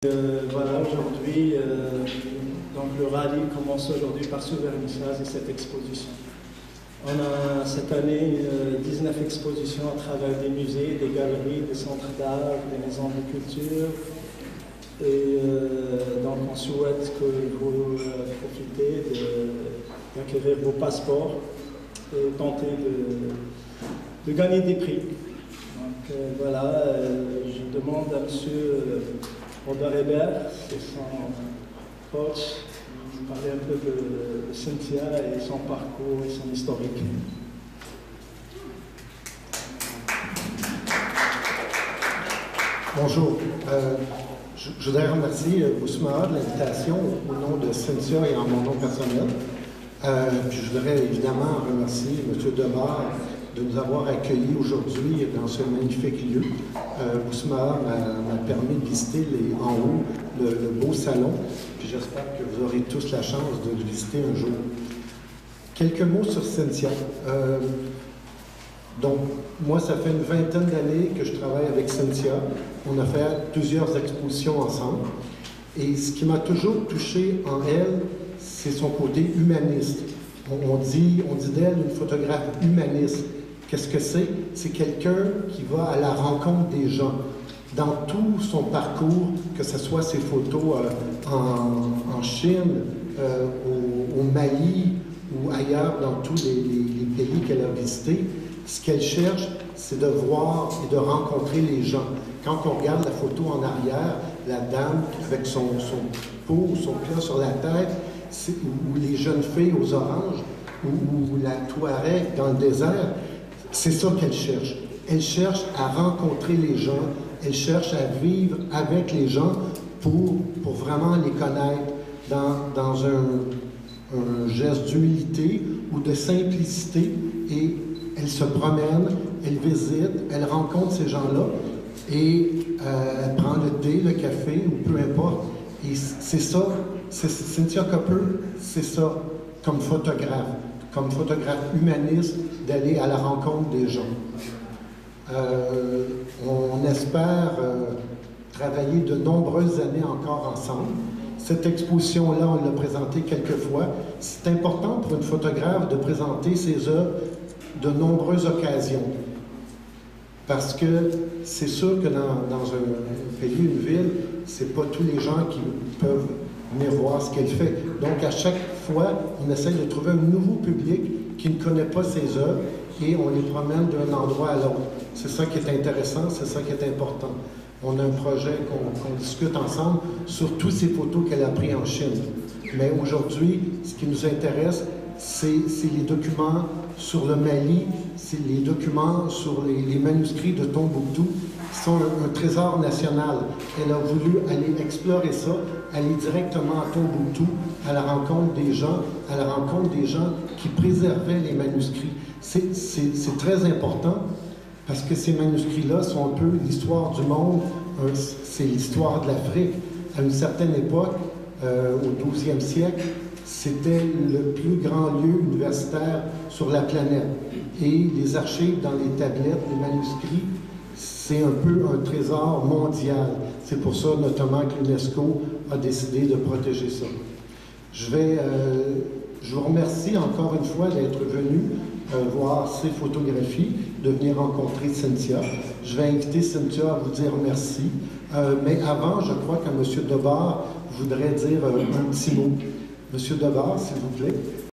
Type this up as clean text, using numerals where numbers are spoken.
Voilà, aujourd'hui, donc le rallye commence aujourd'hui par ce vernissage et cette exposition. On a cette année 19 expositions à travers des musées, des galeries, des centres d'art, des maisons de culture. Et donc on souhaite que vous profitez d'acquérir vos passeports et tenter de gagner des prix. Donc voilà, je demande à monsieur Robert Hébert, c'est son coach, de parler un peu de Cynthia et son parcours et son historique. Bonjour. Je voudrais remercier Ousmane de l'invitation au nom de Cynthia et en mon nom personnel. Puis je voudrais évidemment remercier M. Debar de nous avoir accueillis aujourd'hui dans ce magnifique lieu. Ousmane m'a permis de visiter en haut le beau salon. Puis j'espère que vous aurez tous la chance de le visiter un jour. Quelques mots sur Cynthia. Donc, moi, ça fait une vingtaine d'années que je travaille avec Cynthia. On a fait plusieurs expositions ensemble. Et ce qui m'a toujours touché en elle, c'est son côté humaniste. On dit d'elle une photographe humaniste. Qu'est-ce que c'est? C'est quelqu'un qui va à la rencontre des gens. Dans tout son parcours, que ce soit ses photos en Chine, au Mali ou ailleurs dans tous les pays qu'elle a visités, ce qu'elle cherche, c'est de voir et de rencontrer les gens. Quand on regarde la photo en arrière, la dame avec son pot, son plat sur la tête, ou les jeunes filles aux oranges, ou la Touareg dans le désert, c'est ça qu'elle cherche. Elle cherche à rencontrer les gens, elle cherche à vivre avec les gens pour vraiment les connaître dans un geste d'humilité ou de simplicité. Et elle se promène, elle visite, elle rencontre ces gens-là et elle prend le thé, le café ou peu importe. Et c'est ça, Cynthia Copper, c'est ça comme photographe humaniste, d'aller à la rencontre des gens. On espère travailler de nombreuses années encore ensemble. Cette exposition-là, on l'a présentée quelques fois. C'est important pour une photographe de présenter ses œuvres de nombreuses occasions. Parce que c'est sûr que dans un pays, une ville, c'est pas tous les gens qui peuvent venir voir ce qu'elle fait. Donc, à chaque fois, on essaie de trouver un nouveau public qui ne connaît pas ses œuvres et on les promène d'un endroit à l'autre. C'est ça qui est intéressant, c'est ça qui est important. On a un projet qu'on discute ensemble sur toutes ces photos qu'elle a prises en Chine. Mais aujourd'hui, ce qui nous intéresse, c'est les documents sur le Mali, c'est les documents sur les manuscrits de Tombouctou, qui sont un trésor national. Elle a voulu aller explorer ça, aller directement à Tombouctou, à la rencontre des gens, qui préservaient les manuscrits. C'est très important parce que ces manuscrits-là sont un peu l'histoire du monde, c'est l'histoire de l'Afrique. À une certaine époque, au 12e siècle, c'était le plus grand lieu universitaire sur la planète. Et les archives dans les tablettes, les manuscrits, c'est un peu un trésor mondial. C'est pour ça, notamment, que l'UNESCO a décidé de protéger ça. Je vous remercie encore une fois d'être venu voir ces photographies, de venir rencontrer Cynthia. Je vais inviter Cynthia à vous dire merci. Mais avant, je crois qu'un M. Debar voudrait dire un petit mot. Monsieur Debar, s'il vous plaît.